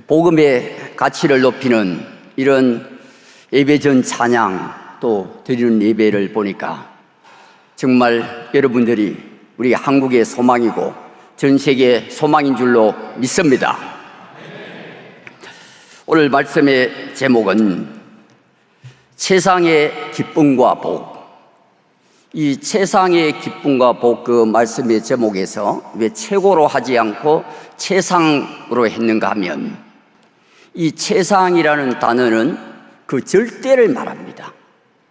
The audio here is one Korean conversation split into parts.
복음의 가치를 높이는 이런 예배전 찬양 또 드리는 예배를 보니까 정말 여러분들이 우리 한국의 소망이고 전 세계의 소망인 줄로 믿습니다. 오늘 말씀의 제목은 세상의 기쁨과 복. 이 세상의 기쁨과 복, 그 말씀의 제목에서 왜 최고로 하지 않고 최상으로 했는가 하면, 이 최상이라는 단어는 그 절대를 말합니다.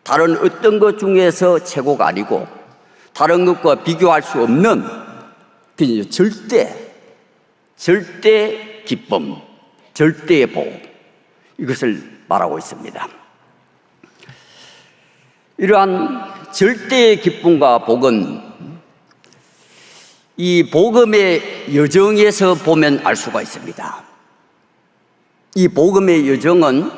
다른 어떤 것 중에서 최고가 아니고 다른 것과 비교할 수 없는 그 절대 기쁨, 절대의 복, 이것을 말하고 있습니다. 이러한 절대의 기쁨과 복은 이 복음의 여정에서 보면 알 수가 있습니다. 이 복음의 여정은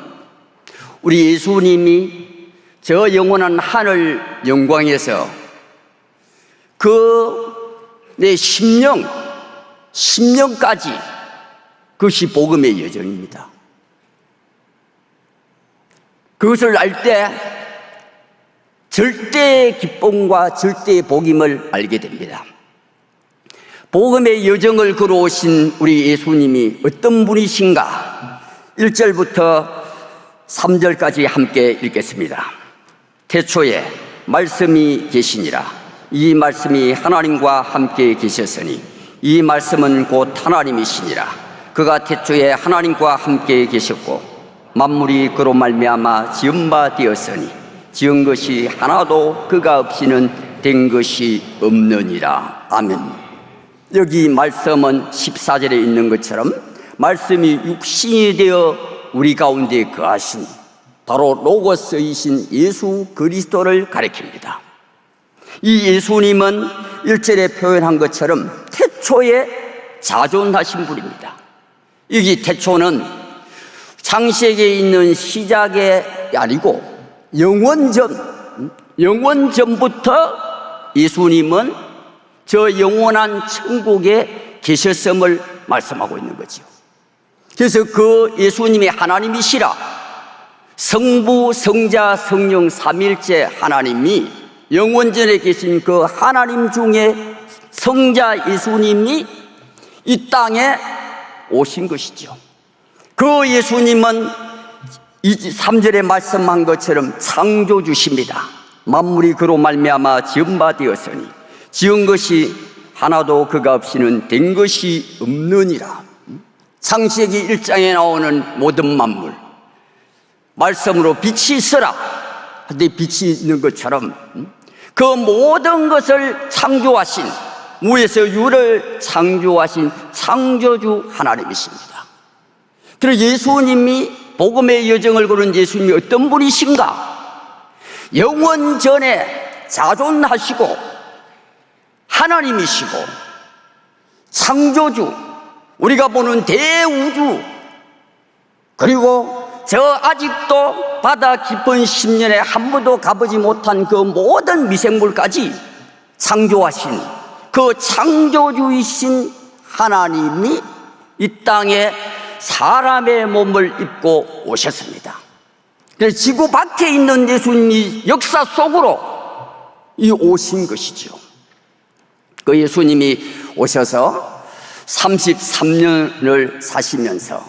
우리 예수님이 저 영원한 하늘 영광에서 내 10년까지 그것이 복음의 여정입니다. 그것을 알 때 절대의 기쁨과 절대의 복임을 알게 됩니다. 복음의 여정을 걸어오신 우리 예수님이 어떤 분이신가? 1절부터 3절까지 함께 읽겠습니다. 태초에 말씀이 계시니라. 이 말씀이 하나님과 함께 계셨으니 이 말씀은 곧 하나님이시니라. 그가 태초에 하나님과 함께 계셨고 만물이 그로 말미암아 지은 바 되었으니 지은 것이 하나도 그가 없이는 된 것이 없느니라. 아멘. 여기 말씀은 14절에 있는 것처럼 말씀이 육신이 되어 우리 가운데 거하신 바로 로고스이신 예수 그리스도를 가리킵니다. 이 예수님은 1절에 표현한 것처럼 태초에 자존하신 분입니다. 여기 태초는 창세기에 있는 시작이 아니고 영원전부터 예수님은 저 영원한 천국에 계셨음을 말씀하고 있는 거죠. 그래서 그 예수님이 하나님이시라, 성부, 성자, 성령 삼일째 하나님이 영원전에 계신 그 하나님 중에 성자 예수님이 이 땅에 오신 것이죠. 그 예수님은 3절에 말씀한 것처럼 창조주십니다. 만물이 그로 말미암아 지은 바 되었으니 지은 것이 하나도 그가 없이는 된 것이 없느니라. 창세기 1장에 나오는 모든 만물, 말씀으로 빛이 있으라 근데 빛이 있는 것처럼 그 모든 것을 창조하신, 무에서 유를 창조하신 창조주 하나님이십니다. 그래서 예수님이 복음의 여정을 걸은 예수님이 어떤 분이신가? 영원전에 자존하시고 하나님이시고 창조주, 우리가 보는 대우주, 그리고 저 아직도 바다 깊은 심연에 한 번도 가보지 못한 그 모든 미생물까지 창조하신 그 창조주이신 하나님이 이 땅에 사람의 몸을 입고 오셨습니다. 그래서 지구 밖에 있는 예수님이 역사 속으로 오신 것이죠. 그 예수님이 오셔서 33년을 사시면서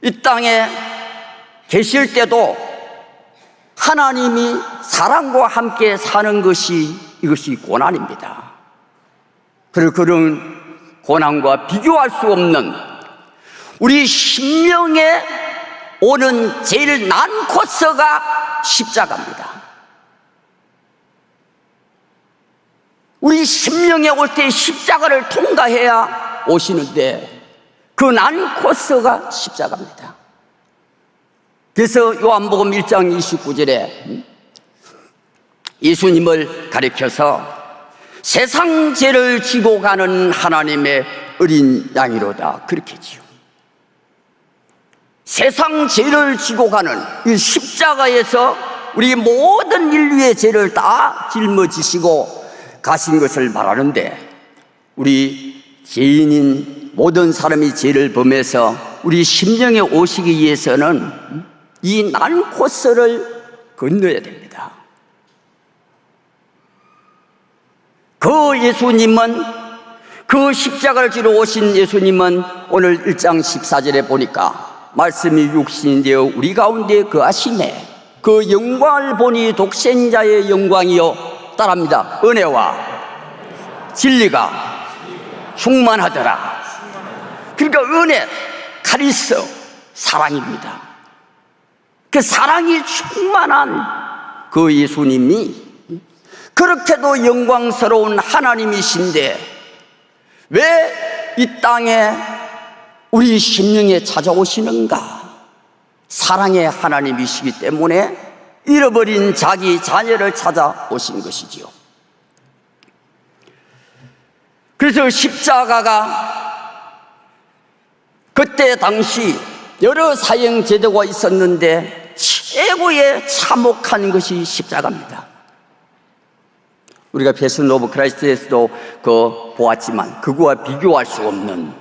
이 땅에 계실 때도 하나님이 사람과 함께 사는 이것이 고난입니다. 그리고 그런 고난과 비교할 수 없는 우리 심령에 오는 제일 난 코스가 십자가입니다. 우리 심령에 올 때 십자가를 통과해야 오시는데 그 난 코스가 십자가입니다. 그래서 요한복음 1장 29절에 예수님을 가리켜서 세상 죄를 지고 가는 하나님의 어린 양이로다 그렇게 지요. 세상 죄를 지고 가는 이 십자가에서 우리 모든 인류의 죄를 다 짊어지시고 가신 것을 말하는데, 우리 죄인인 모든 사람이 죄를 범해서 우리 심령에 오시기 위해서는 이 난 코스를 건너야 됩니다. 그 예수님은, 그 십자가를 지러 오신 예수님은 오늘 1장 14절에 보니까 말씀이 육신이 되어 우리 가운데 거하시매 그 영광을 보니 독생자의 영광이요 따라합니다. 은혜와 진리가 충만하더라. 그러니까 은혜, 카리스, 사랑입니다. 그 사랑이 충만한 그 예수님이 그렇게도 영광스러운 하나님이신데 왜 이 땅에 우리 심령에 찾아오시는가? 사랑의 하나님이시기 때문에 잃어버린 자기 자녀를 찾아오신 것이지요. 그래서 십자가가 그때 당시 여러 사형 제도가 있었는데 최고의 참혹한 것이 십자가입니다. 우리가 패션 오브 크라이스트에서도 보았지만 그거와 비교할 수 없는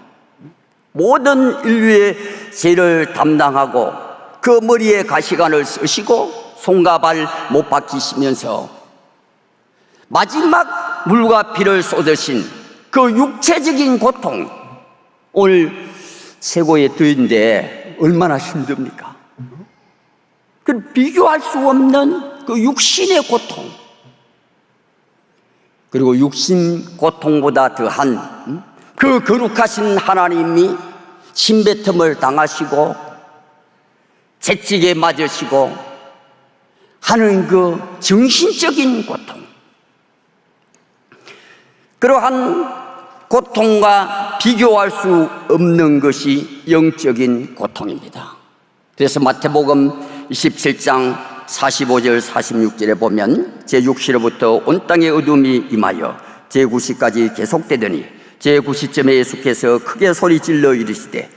모든 인류의 죄를 담당하고 그 머리에 가시관을 쓰시고 손과 발 못 박히시면서 마지막 물과 피를 쏟으신 그 육체적인 고통, 오늘 최고의 드인데 얼마나 힘듭니까? 그 비교할 수 없는 그 육신의 고통, 그리고 육신 고통보다 더한 그 거룩하신 하나님이 침뱉음을 당하시고 채찍에 맞으시고 하는 그 정신적인 고통, 그러한 고통과 비교할 수 없는 것이 영적인 고통입니다. 그래서 마태복음 27장 45절 46절에 보면 제6시로부터 온 땅에 어둠이 임하여 제9시까지 계속되더니 제9시쯤에 예수께서 크게 소리질러 이르시되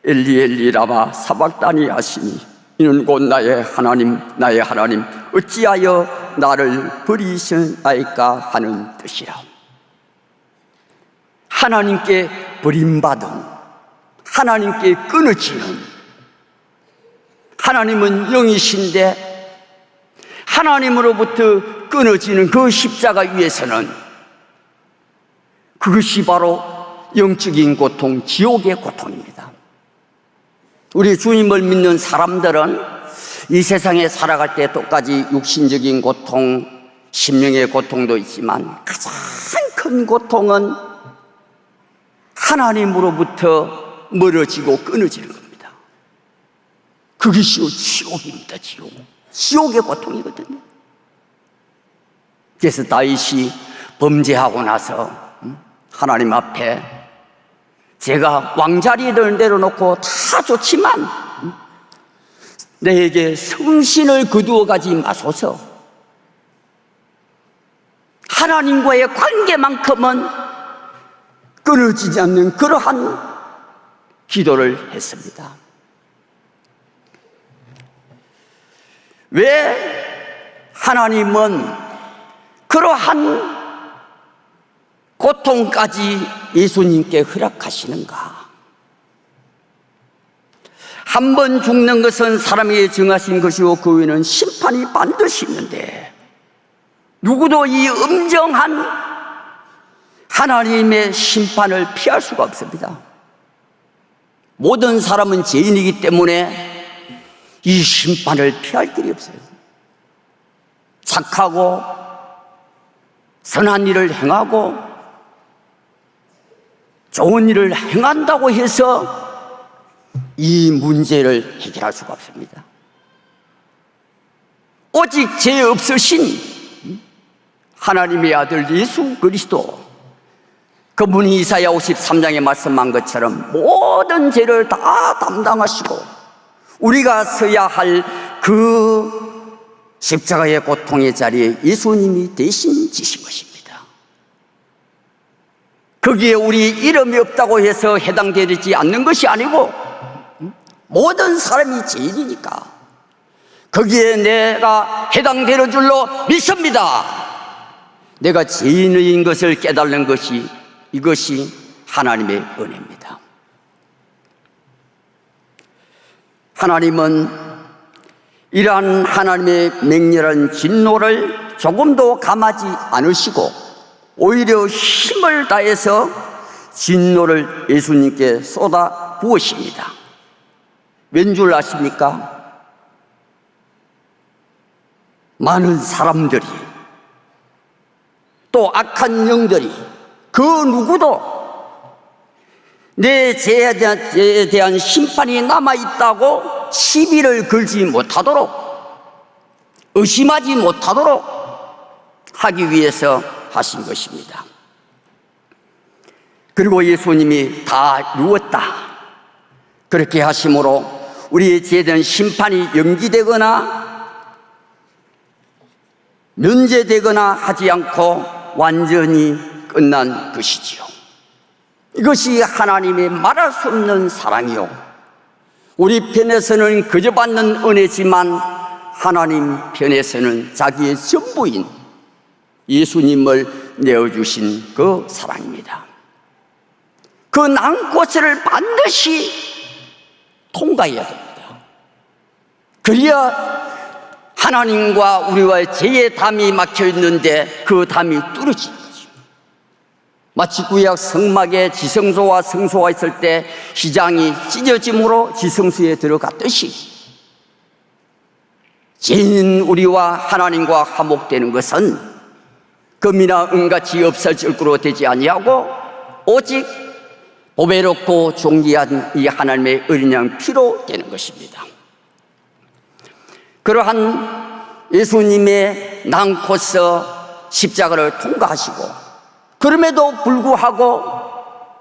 엘리 엘리 라마 사박다니 하시니 이는 곧 나의 하나님 나의 하나님 어찌하여 나를 버리시나이까 하는 뜻이라. 하나님께 버림받은, 하나님께 끊어지는, 하나님은 영이신데 하나님으로부터 끊어지는 그 십자가 위에서는 그것이 바로 영적인 고통, 지옥의 고통입니다. 우리 주님을 믿는 사람들은 이 세상에 살아갈 때 똑같이 육신적인 고통, 심령의 고통도 있지만 가장 큰 고통은 하나님으로부터 멀어지고 끊어지는 겁니다. 그것이 지옥입니다. 지옥의 고통이거든요. 그래서 다윗이 범죄하고 나서 하나님 앞에 제가 왕자리를 내려놓고 다 좋지만 내게 성신을 거두어 가지 마소서, 하나님과의 관계만큼은 끊어지지 않는 그러한 기도를 했습니다. 왜 하나님은 그러한 고통까지 예수님께 허락하시는가? 한 번 죽는 것은 사람에게 정하신 것이고 그 후에는 심판이 반드시 있는데 누구도 이 엄정한 하나님의 심판을 피할 수가 없습니다. 모든 사람은 죄인이기 때문에 이 심판을 피할 길이 없어요. 착하고 선한 일을 행하고 좋은 일을 행한다고 해서 이 문제를 해결할 수가 없습니다. 오직 죄 없으신 하나님의 아들 예수 그리스도, 그분이 이사야 53장에 말씀한 것처럼 모든 죄를 다 담당하시고 우리가 서야 할 그 십자가의 고통의 자리에 예수님이 대신 지신 것입니다. 거기에 우리 이름이 없다고 해서 해당되지 않는 것이 아니고 모든 사람이 죄인이니까 거기에 내가 해당되는 줄로 믿습니다. 내가 죄인인 것을 깨달는 것이, 이것이 하나님의 은혜입니다. 하나님은 이러한 하나님의 맹렬한 진노를 조금도 감하지 않으시고 오히려 힘을 다해서 진노를 예수님께 쏟아 부으십니다. 왠 줄 아십니까? 많은 사람들이 또 악한 영들이 그 누구도 내 죄에 대한 심판이 남아있다고 시비를 걸지 못하도록, 의심하지 못하도록 하기 위해서 하신 것입니다. 그리고 예수님이 다 이루었다, 그렇게 하심으로 우리의 죄에 대한 심판이 연기되거나 면제되거나 하지 않고 완전히 끝난 것이지요. 이것이 하나님의 말할 수 없는 사랑이요, 우리 편에서는 그저 받는 은혜지만 하나님 편에서는 자기의 전부인 예수님을 내어주신 그 사랑입니다. 그 난고치를 반드시 통과해야 됩니다. 그래야 하나님과 우리와의 죄의 담이 막혀있는데 그 담이 뚫어지는 거죠. 마치 구약 성막에 지성소와 성소가 있을 때 휘장이 찢어짐으로 지성소에 들어갔듯이 죄인 우리와 하나님과 화목되는 것은 금이나 은같이 없어질 거로 되지 아니하고 오직 보배롭고 존귀한 이 하나님의 어린 양 피로 되는 것입니다. 그러한 예수님의 난코서 십자가를 통과하시고 그럼에도 불구하고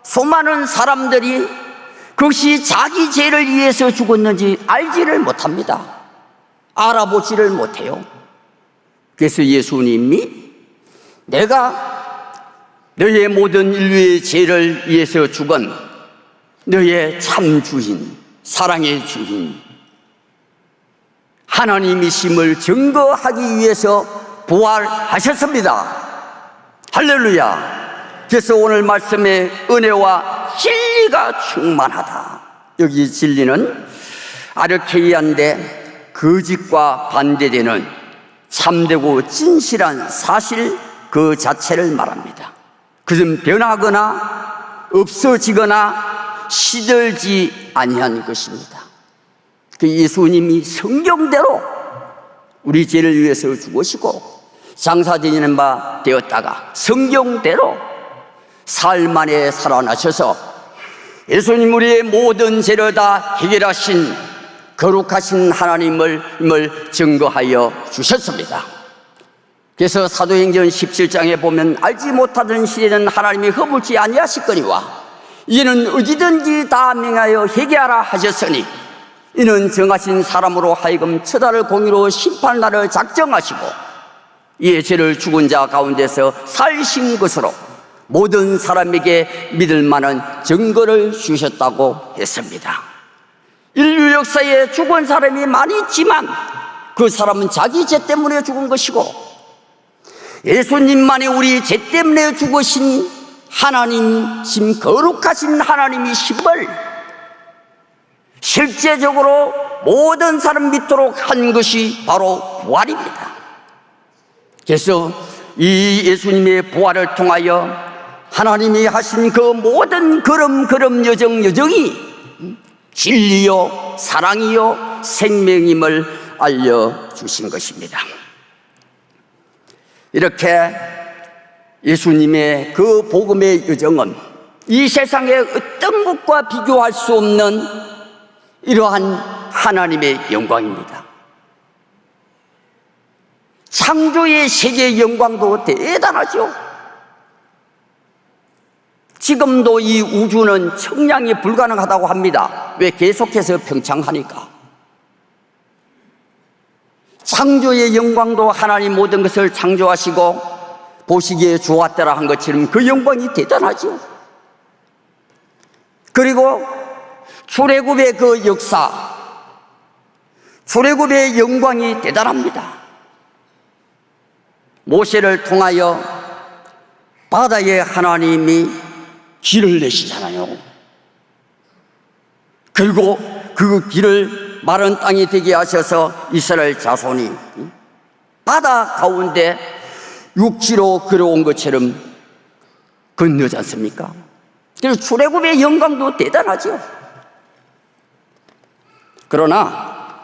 수많은 사람들이 그것이 자기 죄를 위해서 죽었는지 알지를 못합니다. 알아보지를 못해요. 그래서 예수님이 내가 너의 모든 인류의 죄를 위해서 죽은 너의 참 주인, 사랑의 주인 하나님이심을 증거하기 위해서 부활하셨습니다. 할렐루야. 그래서 오늘 말씀에 은혜와 진리가 충만하다. 여기 진리는 아르케이아인데 거짓과 반대되는 참되고 진실한 사실 그 자체를 말합니다. 그것은 변하거나 없어지거나 시들지 아니한 것입니다. 그 예수님이 성경대로 우리 죄를 위해서 죽으시고 장사되는 바 되었다가 성경대로 사흘 만에 살아나셔서 예수님 우리의 모든 죄를 다 해결하신 거룩하신 하나님을 증거하여 주셨습니다. 그래서 사도행전 17장에 보면 알지 못하던 시대는 하나님이 허물지 아니하시거니와 이는 어디든지 다 명하여 회개하라 하셨으니 이는 정하신 사람으로 하여금 처다를 공의로 심판할 날을 작정하시고 이에 죄를 죽은 자 가운데서 살신 것으로 모든 사람에게 믿을 만한 증거를 주셨다고 했습니다. 인류 역사에 죽은 사람이 많이 있지만 그 사람은 자기 죄 때문에 죽은 것이고 예수님만이 우리 죄 때문에 죽으신 하나님이신 거룩하신 하나님이심을 실제적으로 모든 사람 믿도록 한 것이 바로 부활입니다. 그래서 이 예수님의 부활을 통하여 하나님이 하신 그 모든 걸음 여정이 진리요 사랑이요 생명임을 알려주신 것입니다. 이렇게 예수님의 그 복음의 여정은 이 세상의 어떤 것과 비교할 수 없는 이러한 하나님의 영광입니다. 창조의 세계의 영광도 대단하죠. 지금도 이 우주는 측량이 불가능하다고 합니다. 왜? 계속해서 평창하니까. 창조의 영광도 하나님 모든 것을 창조하시고 보시기에 좋았더라 한 것처럼 그 영광이 대단하죠. 그리고 출애굽의 그 역사, 출애굽의 영광이 대단합니다. 모세를 통하여 바다에 하나님이 길을 내시잖아요. 그리고 그 길을 마른 땅이 되게 하셔서 이스라엘 자손이 바다 가운데 육지로 걸어온 것처럼 건너지 않습니까? 그래서 출애굽의 영광도 대단하죠. 그러나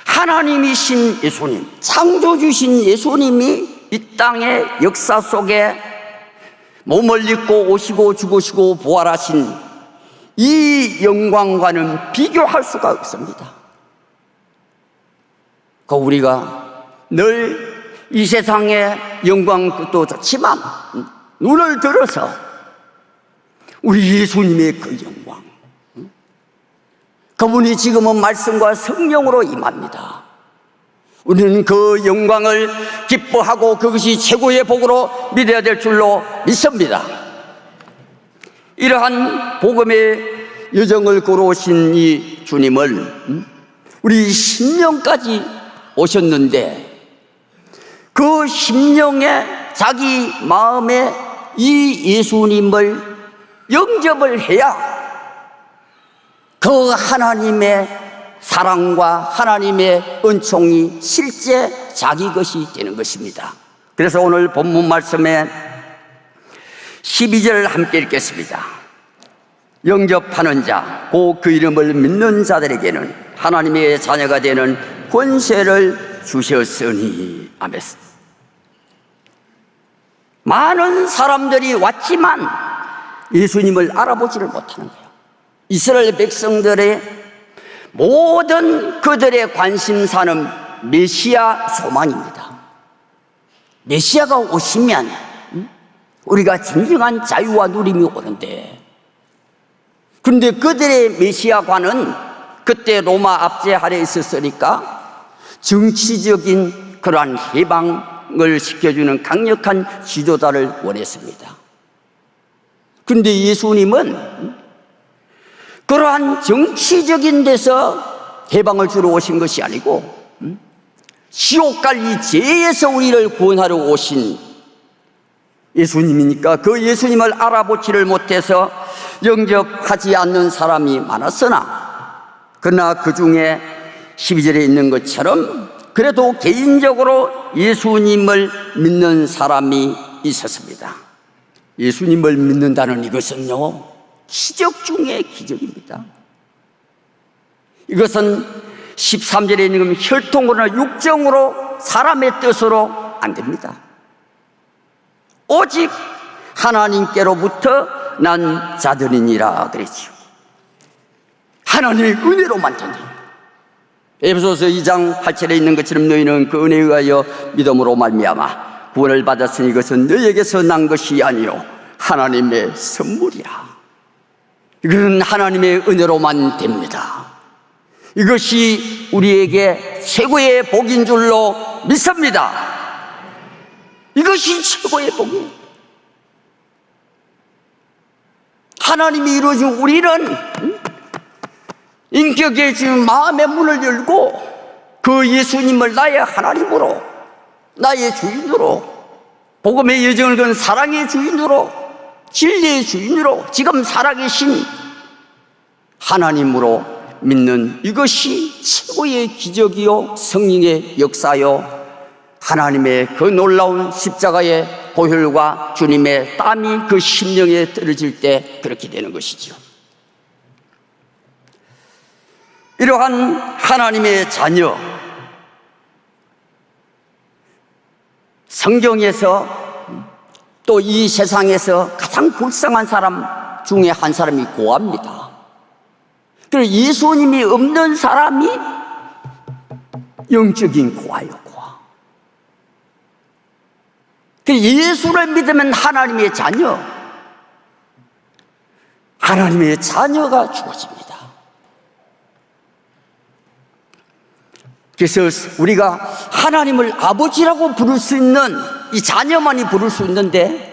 하나님이신 예수님, 창조주신 예수님이 이 땅의 역사 속에 몸을 입고 오시고 죽으시고 부활하신 이 영광과는 비교할 수가 없습니다. 그 우리가 늘 이 세상의 영광 것도 좋지만 눈을 들어서 우리 예수님의 그 영광, 그분이 지금은 말씀과 성령으로 임합니다. 우리는 그 영광을 기뻐하고 그것이 최고의 복으로 믿어야 될 줄로 믿습니다. 이러한 복음의 여정을 걸어오신 이 주님을 우리 심령까지 오셨는데, 그 심령에 자기 마음에 이 예수님을 영접을 해야 그 하나님의 사랑과 하나님의 은총이 실제 자기 것이 되는 것입니다. 그래서 오늘 본문 말씀에 12절을 함께 읽겠습니다. 영접하는 자, 곧 그 이름을 믿는 자들에게는 하나님의 자녀가 되는 권세를 주셨으니. 아멘. 많은 사람들이 왔지만 예수님을 알아보지를 못하는 거예요. 이스라엘 백성들의 모든 그들의 관심사는 메시아 소망입니다. 메시아가 오시면 우리가 진정한 자유와 누림이 오는데, 그런데 그들의 메시아관은 그때 로마 압제 아래에 있었으니까 정치적인 그러한 해방을 시켜주는 강력한 지도자를 원했습니다. 그런데 예수님은 그러한 정치적인 데서 해방을 주러 오신 것이 아니고 지옥 갈 이 죄에서 우리를 구원하러 오신 예수님이니까 그 예수님을 알아보지를 못해서 영접하지 않는 사람이 많았으나, 그러나 그 중에 12절에 있는 것처럼 그래도 개인적으로 예수님을 믿는 사람이 있었습니다. 예수님을 믿는다는 이것은요, 기적 중의 기적입니다. 이것은 13절에 있는 혈통으로나 육정으로 사람의 뜻으로 안 됩니다. 오직 하나님께로부터 난 자들이니라 그랬지요. 하나님의 은혜로만 된다. 에베소서 2장 8절에 있는 것처럼 너희는 그 은혜에 의하여 믿음으로 말미암아 구원을 받았으니 이것은 너희에게서 난 것이 아니요 하나님의 선물이라. 이것은 하나님의 은혜로만 됩니다. 이것이 우리에게 최고의 복인 줄로 믿습니다. 이것이 최고의 복이에요. 하나님이 이루어진 우리는 인격의 지금 마음의 문을 열고 그 예수님을 나의 하나님으로, 나의 주인으로, 복음의 여정을 건 사랑의 주인으로, 진리의 주인으로, 지금 살아계신 하나님으로 믿는 이것이 최고의 기적이요 성령의 역사요 하나님의 그 놀라운 십자가의 보혈과 주님의 땀이 그 심령에 떨어질 때 그렇게 되는 것이죠. 이러한 하나님의 자녀, 성경에서 또 이 세상에서 가장 불쌍한 사람 중에 한 사람이 고아입니다. 그래서 예수님이 없는 사람이 영적인 고아예요, 고아. 그래서 예수를 믿으면 하나님의 자녀, 하나님의 자녀가 주어집니다. 그래서 우리가 하나님을 아버지라고 부를 수 있는 이 자녀만이 부를 수 있는데,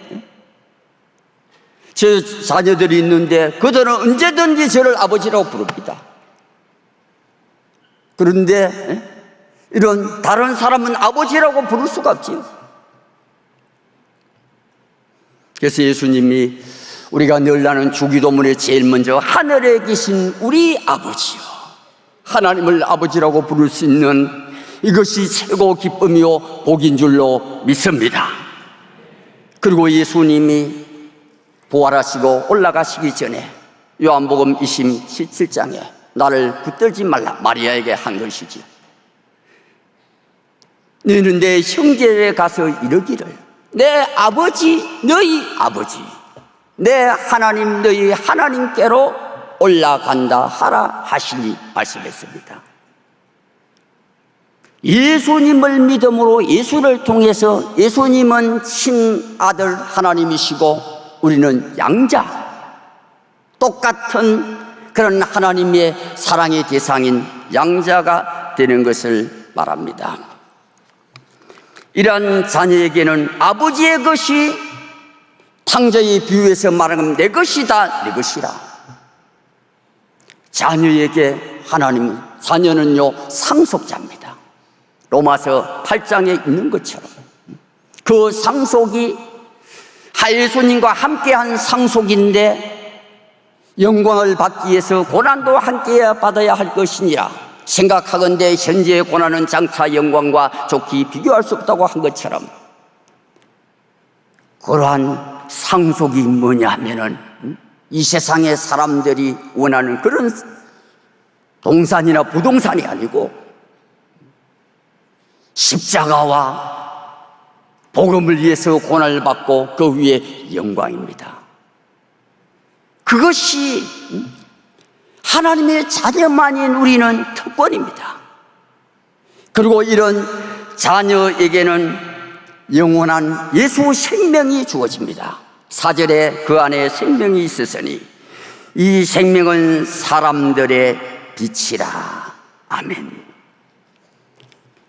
제 자녀들이 있는데 그들은 언제든지 저를 아버지라고 부릅니다. 그런데 이런 다른 사람은 아버지라고 부를 수가 없지요. 그래서 예수님이 우리가 늘 나는 주기도문에 제일 먼저 하늘에 계신 우리 아버지요, 하나님을 아버지라고 부를 수 있는 이것이 최고 기쁨이요 복인 줄로 믿습니다. 그리고 예수님이 부활하시고 올라가시기 전에 요한복음 27장에 나를 붙들지 말라 마리아에게 한 것이지. 너희는 내 형제에 가서 이르기를 내 아버지 너희 아버지 내 하나님 너희 하나님께로 올라간다 하라 하시니 말씀했습니다. 예수님을 믿음으로 예수를 통해서 예수님은 친아들 하나님이시고 우리는 양자, 똑같은 그런 하나님의 사랑의 대상인 양자가 되는 것을 말합니다. 이러한 자녀에게는 아버지의 것이 탕자의 비유에서 말하는 내 것이다 내 것이라. 자녀에게 하나님 자녀는요 상속자입니다. 로마서 8장에 있는 것처럼 그 상속이 예수님과 함께한 상속인데 영광을 받기 위해서 고난도 함께 받아야 할 것이니라. 생각하건대 현재의 고난은 장차 영광과 좋게 비교할 수 없다고 한 것처럼 그러한 상속이 뭐냐 하면은 이 세상의 사람들이 원하는 그런 동산이나 부동산이 아니고 십자가와 복음을 위해서 고난을 받고 그 위에 영광입니다. 그것이 하나님의 자녀만인 우리는 특권입니다. 그리고 이런 자녀에게는 영원한 예수 생명이 주어집니다. 4절에 그 안에 생명이 있으니 이 생명은 사람들의 빛이라. 아멘.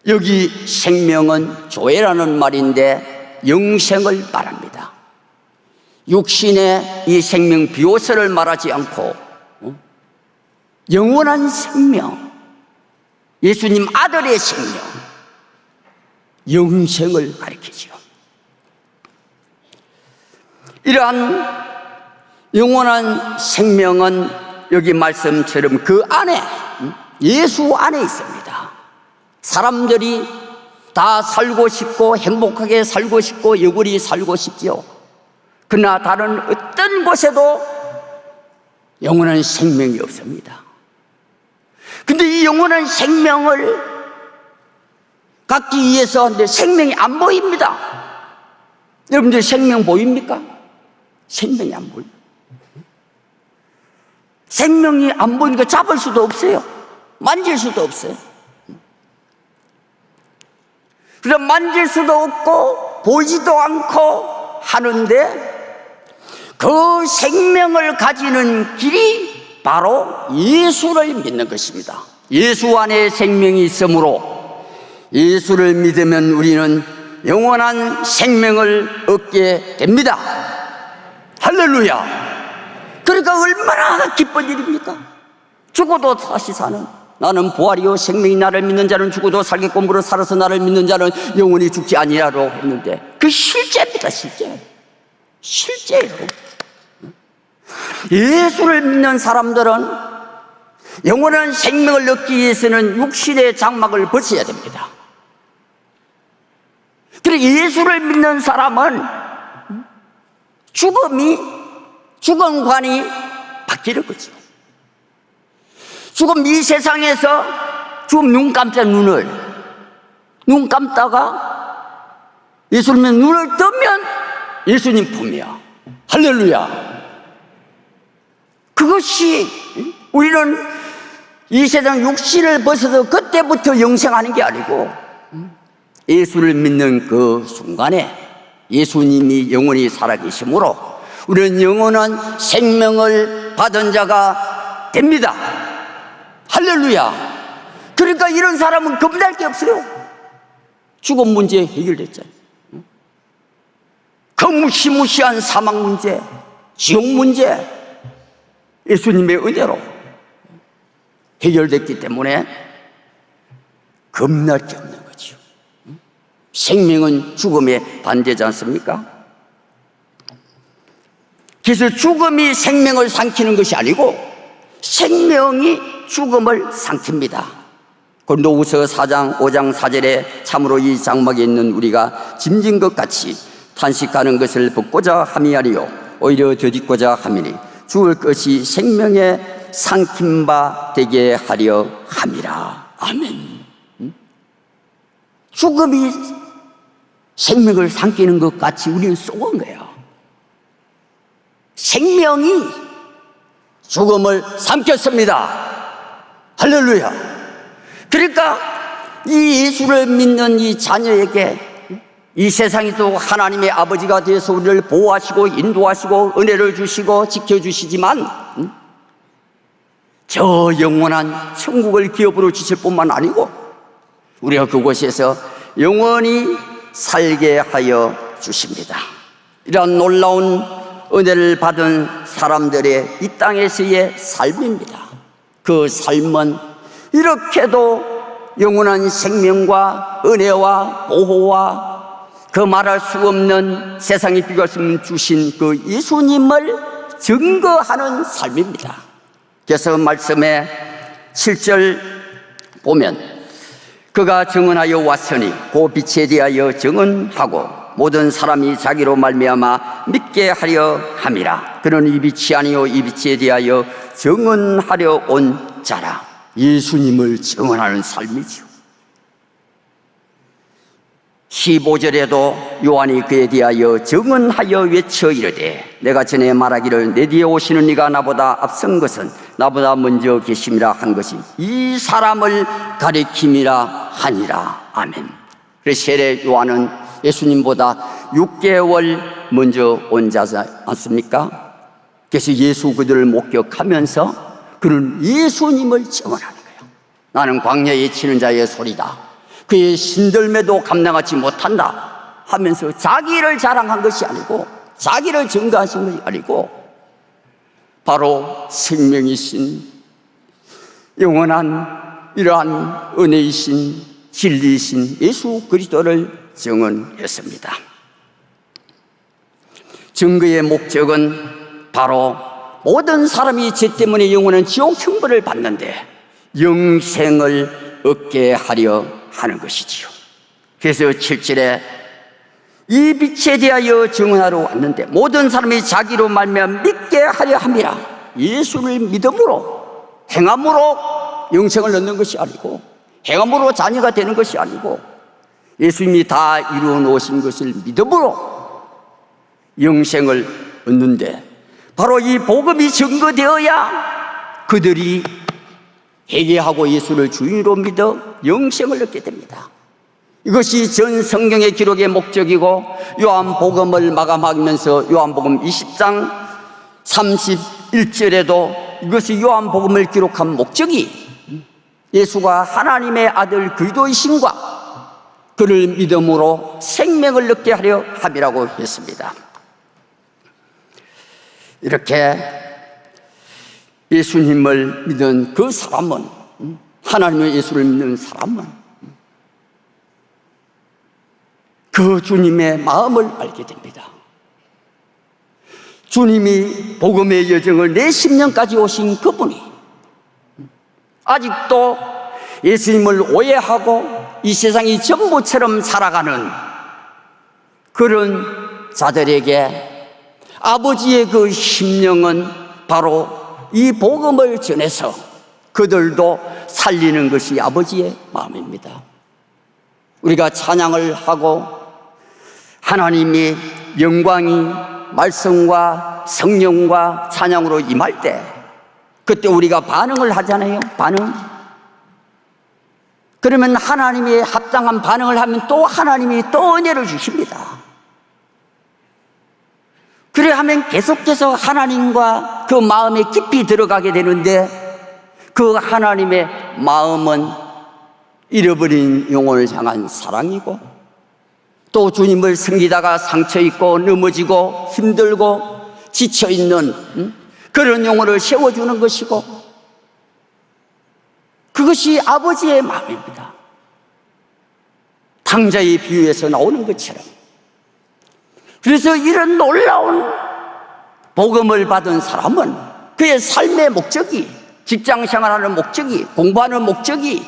여기 생명은 조회라는 말인데 영생을 말합니다. 육신의 이 생명 비오스를 말하지 않고 영원한 생명, 예수님 아들의 생명, 영생을 가리키죠. 이러한 영원한 생명은 여기 말씀처럼 그 안에 예수 안에 있습니다. 사람들이 다 살고 싶고 행복하게 살고 싶고 영원히 살고 싶지요. 그러나 다른 어떤 곳에도 영원한 생명이 없습니다. 근데 이 영원한 생명을 갖기 위해서 생명이 안 보입니다. 여러분들 생명 보입니까? 생명이 안 보여요. 생명이 안 보이니까 잡을 수도 없어요. 만질 수도 없어요. 그래서 만질 수도 없고 보이지도 않고 하는데 그 생명을 가지는 길이 바로 예수를 믿는 것입니다. 예수 안에 생명이 있으므로 예수를 믿으면 우리는 영원한 생명을 얻게 됩니다. 할렐루야. 그러니까 얼마나 기쁜 일입니까? 죽어도 다시 사는, 나는 부활이요 생명이 나를 믿는 자는 죽어도 살겠고 무릇 살아서 나를 믿는 자는 영원히 죽지 아니하라고 했는데 그 실제입니다. 실제예요. 예수를 믿는 사람들은 영원한 생명을 얻기 위해서는 육신의 장막을 벗어야 됩니다. 그리고 예수를 믿는 사람은 죽음관이 바뀌는 거죠. 죽음 이 세상에서 죽음 눈 감다가 예수를 믿는 눈을 뜨면 예수님 품이야. 할렐루야. 그것이 우리는 이 세상 육신을 벗어서 그때부터 영생하는 게 아니고 예수를 믿는 그 순간에 예수님이 영원히 살아계시므로 우리는 영원한 생명을 받은 자가 됩니다. 할렐루야. 그러니까 이런 사람은 겁날 게 없어요. 죽음 문제 해결됐잖아요. 그 무시무시한 사망 문제, 지옥 문제 예수님의 은혜로 해결됐기 때문에 겁날 게 없는 거죠. 생명은 죽음의 반대지 않습니까? 그래서 죽음이 생명을 삼키는 것이 아니고 생명이 죽음을 삼킵니다. 고린도후서 4장 5장 4절에 참으로 이 장막에 있는 우리가 짐진 것 같이 탄식하는 것을 벗고자 함이 아니요 오히려 더딛고자 함이니 죽을 것이 생명의 삼킴바 되게 하려 함이라. 아멘. 죽음이 생명을 삼키는 것 같이 우리는 쏘은 거예요. 생명이 죽음을 삼켰습니다. 할렐루야. 그러니까 이 예수를 믿는 이 자녀에게 이 세상이 또 하나님의 아버지가 되어서 우리를 보호하시고 인도하시고 은혜를 주시고 지켜주시지만 저 영원한 천국을 기업으로 주실 뿐만 아니고 우리가 그곳에서 영원히 살게 하여 주십니다. 이런 놀라운 은혜를 받은 사람들의 이 땅에서의 삶입니다. 그 삶은 이렇게도 영원한 생명과 은혜와 보호와 그 말할 수 없는 세상에 비교할 수 없는 주신 그 예수님을 증거하는 삶입니다. 그래서 말씀의 7절 보면 그가 증언하여 왔으니 그 빛에 대하여 증언하고 모든 사람이 자기로 말미암아 믿게 하려 함이라. 그는 이 빛이 아니요 이 빛에 대하여 증언하려 온 자라. 예수님을 증언하는 삶이죠. 15절에도 요한이 그에 대하여 증언하여 외쳐 이르되 내가 전에 말하기를 내 뒤에 오시는 이가 나보다 앞선 것은 나보다 먼저 계심이라 한 것이 이 사람을 가리킴이라 하니라. 아멘. 그래서 세례 요한은 예수님보다 6개월 먼저 온 자지 않습니까? 그래서 예수 그들을 목격하면서 그는 예수님을 증언하는 거예요. 나는 광야에 치는 자의 소리다. 그의 신들매도 감당하지 못한다 하면서 자기를 자랑한 것이 아니고 자기를 증거하신 것이 아니고 바로 생명이신 영원한 이러한 은혜이신 진리이신 예수 그리스도를 증언했습니다. 증거의 목적은 바로 모든 사람이 죄 때문에 영원한 지옥 형벌을 받는데 영생을 얻게 하려 하는 것이지요. 그래서 7절에 이 빛에 대하여 증언하러 왔는데 모든 사람이 자기로 말미암아 믿게 하려 함이라. 예수를 믿음으로 행함으로 영생을 얻는 것이 아니고 행함으로 자녀가 되는 것이 아니고 예수님이 다 이루어 놓으신 것을 믿음으로 영생을 얻는데 바로 이 복음이 증거되어야 그들이 회개하고 예수를 주인으로 믿어 영생을 얻게 됩니다. 이것이 전 성경의 기록의 목적이고 요한복음을 마감하면서 요한복음 20장 31절에도 이것이 요한복음을 기록한 목적이 예수가 하나님의 아들 그리스도이심과 그를 믿음으로 생명을 얻게 하려 함이라고 했습니다. 이렇게 예수님을 믿는 그 사람은, 하나님의 예수를 믿는 사람은 그 주님의 마음을 알게 됩니다. 주님이 복음의 여정을 내 10년까지 오신 그분이 아직도 예수님을 오해하고 이 세상이 전부처럼 살아가는 그런 자들에게 아버지의 그 심령은 바로 이 복음을 전해서 그들도 살리는 것이 아버지의 마음입니다. 우리가 찬양을 하고 하나님이 영광이 말씀과 성령과 찬양으로 임할 때 그때 우리가 반응을 하잖아요. 반응. 그러면 하나님이 합당한 반응을 하면 또 하나님이 또 은혜를 주십니다. 그래 하면 계속해서 하나님과 그 마음에 깊이 들어가게 되는데 그 하나님의 마음은 잃어버린 영혼을 향한 사랑이고 또 주님을 섬기다가 상처있고 넘어지고 힘들고 지쳐있는 그런 영혼을 세워주는 것이고 그것이 아버지의 마음입니다. 탕자의 비유에서 나오는 것처럼. 그래서 이런 놀라운 복음을 받은 사람은 그의 삶의 목적이 직장 생활하는 목적이, 공부하는 목적이,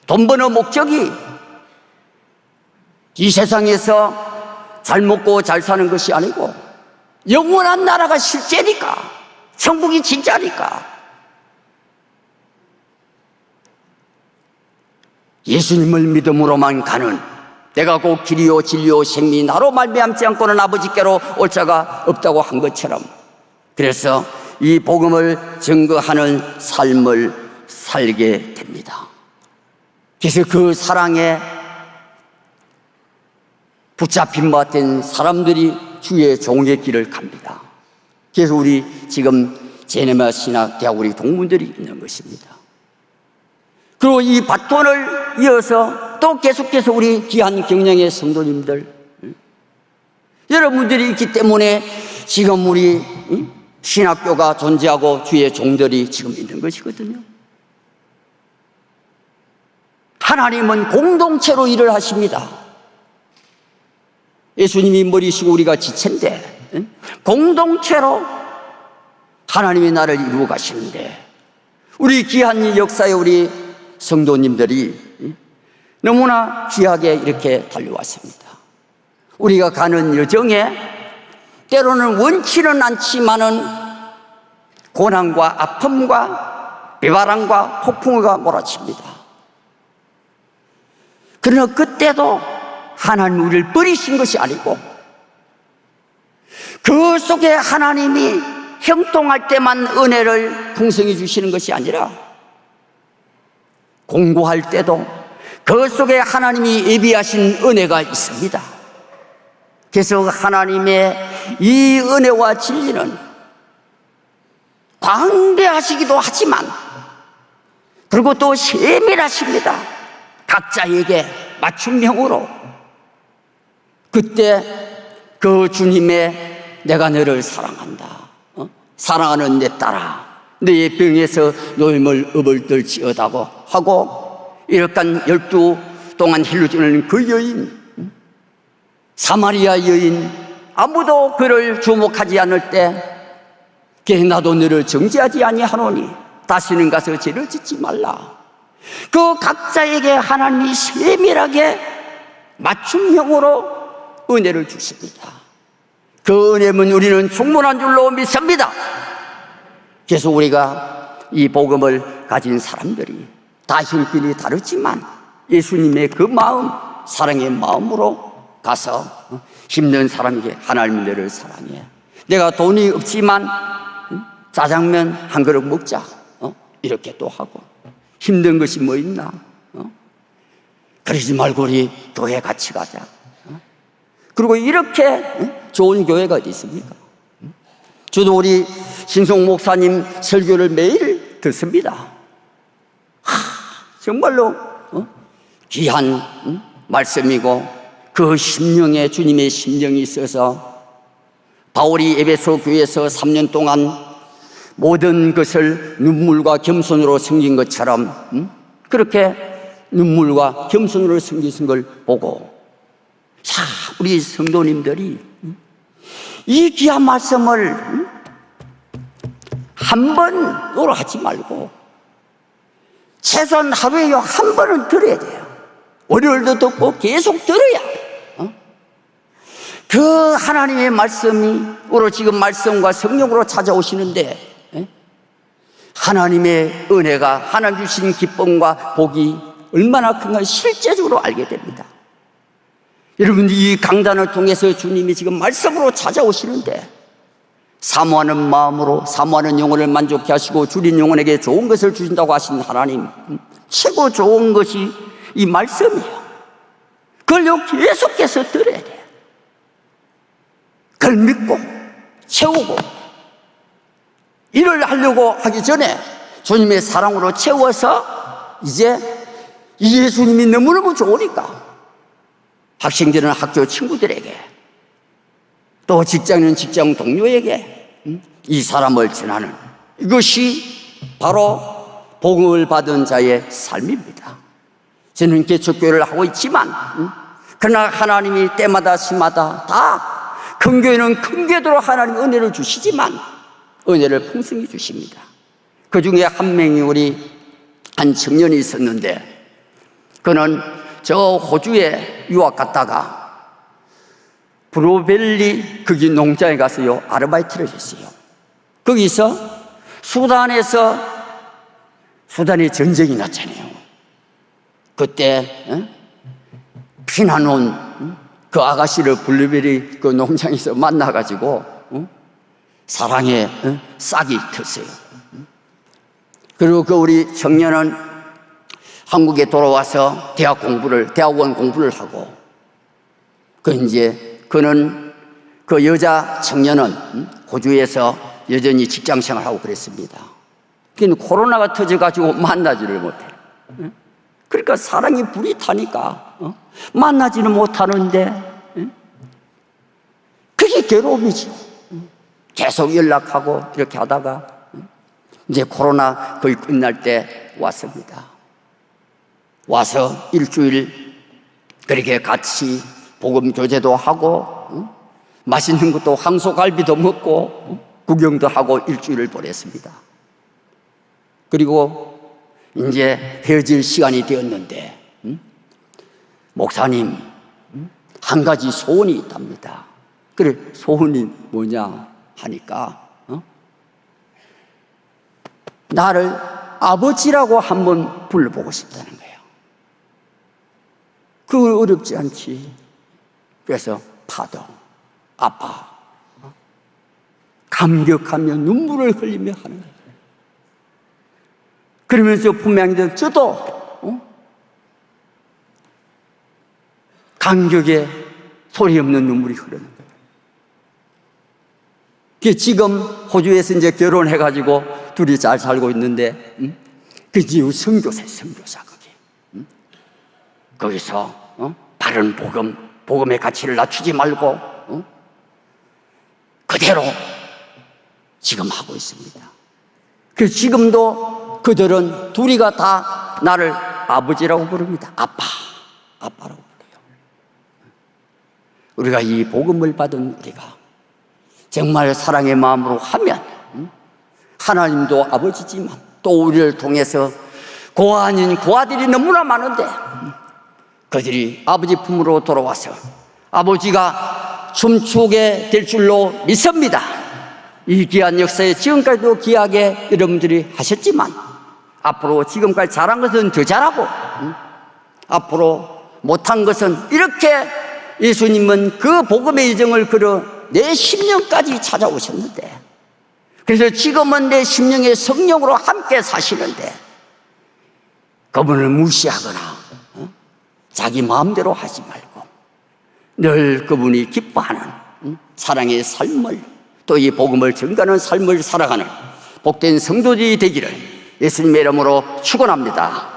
돈 버는 목적이 이 세상에서 잘 먹고 잘 사는 것이 아니고 영원한 나라가 실제니까, 천국이 진짜니까 예수님을 믿음으로만 가는, 내가 곧 길이요 진리요 생미 나로 말미암지 않고는 아버지께로 올 자가 없다고 한 것처럼, 그래서 이 복음을 증거하는 삶을 살게 됩니다. 그래서 그 사랑에 붙잡힌 바 된 사람들이 주의 종의 길을 갑니다. 그래서 우리 지금 제네마 신학대학 우리 동문들이 있는 것입니다. 그리고 이 바톤을 이어서 또 계속해서 우리 귀한 경량의 성도님들, 여러분들이 있기 때문에 지금 우리 신학교가 존재하고 주의 종들이 지금 있는 것이거든요. 하나님은 공동체로 일을 하십니다. 예수님이 머리시고 우리가 지체인데 공동체로 하나님의 나라를 이루어 가시는데, 우리 귀한 이 역사에 우리 성도님들이 너무나 귀하게 이렇게 달려왔습니다. 우리가 가는 여정에 때로는 원치는 않지만은 고난과 아픔과 비바람과 폭풍우가 몰아칩니다. 그러나 그때도 하나님 우리를 버리신 것이 아니고, 그 속에 하나님이 형통할 때만 은혜를 풍성히 주시는 것이 아니라 공고할 때도 그 속에 하나님이 예비하신 은혜가 있습니다. 그래서 하나님의 이 은혜와 진리는 광대하시기도 하지만, 그리고 또 세밀하십니다. 각자에게 맞춤형으로. 그때 그 주님의 내가 너를 사랑한다, 사랑하는 내 딸아, 너의 병에서 노임을 업을 떨지어다고 하고, 이렇게 12 동안 힐루주는 그 여인, 사마리아 여인, 아무도 그를 주목하지 않을 때 나도 너를 정죄하지 아니하노니 다시는 가서 죄를 짓지 말라. 그 각자에게 하나님이 세밀하게 맞춤형으로 은혜를 주십니다. 그 은혜는 우리는 충분한 줄로 믿습니다. 그래서 우리가 이 복음을 가진 사람들이 다 힘길이 다르지만 예수님의 그 마음, 사랑의 마음으로 가서 힘든 사람에게 하나님 너를 사랑해, 내가 돈이 없지만 짜장면 한 그릇 먹자, 이렇게 또 하고, 힘든 것이 뭐 있나, 그러지 말고 우리 교회 같이 가자. 그리고 이렇게 좋은 교회가 어디 있습니까? 저도 우리 신송 목사님 설교를 매일 듣습니다. 정말로 귀한 말씀이고, 그 심령에 주님의 심령이 있어서 바울이 에베소 교회에서 3년 동안 모든 것을 눈물과 겸손으로 섬긴 것처럼 그렇게 눈물과 겸손으로 섬기신 걸 보고, 자, 우리 성도님들이 이 귀한 말씀을 한 번으로 하지 말고 최소한 하루에 한 번은 들어야 돼요. 월요일도 듣고 계속 들어야 그 하나님의 말씀이 우리 지금 말씀과 성령으로 찾아오시는데, 하나님의 은혜가, 하나님 주신 기쁨과 복이 얼마나 큰가 실제적으로 알게 됩니다. 여러분, 이 강단을 통해서 주님이 지금 말씀으로 찾아오시는데, 사모하는 마음으로, 사모하는 영혼을 만족케 하시고 주린 영혼에게 좋은 것을 주신다고 하신 하나님, 최고 좋은 것이 이 말씀이에요. 그걸 계속해서 들어야 돼요. 그걸 믿고 채우고, 일을 하려고 하기 전에 주님의 사랑으로 채워서 이제 예수님이 너무너무 좋으니까 학생들은 학교 친구들에게, 또 직장인은 직장 동료에게 이 사람을 전하는, 이것이 바로 복음을 받은 자의 삶입니다. 저는 개척교회를 하고 있지만 그러나 하나님이 때마다 시마다 다 큰 교회는 큰 궤도로 하나님 은혜를 주시지만 은혜를 풍성히 주십니다. 그 중에 한 명이 우리 한 청년이 있었는데, 그는 저 호주에 유학 갔다가 브루벨리 거기 농장에 가서요 아르바이트를 했어요. 거기서 수단에 전쟁이 났잖아요. 그때 피난 온 그 아가씨를 블루베리 그 농장에서 만나가지고 사랑에 싹이 텄어요. 그리고 그 우리 청년은 한국에 돌아와서 대학원 공부를 하고, 그는 그 여자 청년은 호주에서 여전히 직장 생활하고 그랬습니다. 그는 코로나가 터져가지고 만나지를 못해. 그러니까 사랑이 불이 타니까 만나지는 못하는데 그게 괴로움이죠. 계속 연락하고 이렇게 하다가 이제 코로나 거의 끝날 때 왔습니다. 와서 일주일 그렇게 같이 복음 교제도 하고 맛있는 것도 황소갈비도 먹고 구경도 하고 일주일을 보냈습니다. 그리고 이제 헤어질 시간이 되었는데 목사님 한 가지 소원이 있답니다. 그래, 소원이 뭐냐 하니까 나를 아버지라고 한번 불러보고 싶다는 거예요. 그거 어렵지 않지. 그래서 파도, 아빠, 감격하며 눈물을 흘리며 하는 거예요. 그러면서 분명히 저도 감격에 소리 없는 눈물이 흐르는 거예요. 지금 호주에서 이제 결혼해가지고 둘이 잘 살고 있는데, 그 이후 선교사 그게. 거기서 바른 복음의 가치를 낮추지 말고 그대로 지금 하고 있습니다. 그래서 지금도 그들은 둘이가 다 나를 아버지라고 부릅니다. 아빠라고 부르요. 우리가 이 복음을 받은 우리가 정말 사랑의 마음으로 하면 하나님도 아버지지만 또 우리를 통해서 고아인 고아들이 너무나 많은데 그들이 아버지 품으로 돌아와서 아버지가 춤추게 될 줄로 믿습니다. 이 귀한 역사에 지금까지도 귀하게 여러분들이 하셨지만 앞으로 지금까지 잘한 것은 더 잘하고 앞으로 못한 것은 이렇게 예수님은 그 복음의 여정을 걸어 내 심령까지 찾아오셨는데, 그래서 지금은 내 심령의 성령으로 함께 사시는데 그분을 무시하거나 자기 마음대로 하지 말고 늘 그분이 기뻐하는 사랑의 삶을, 또 이 복음을 전가하는 삶을 살아가는 복된 성도들이 되기를 예수님의 이름으로 축원합니다.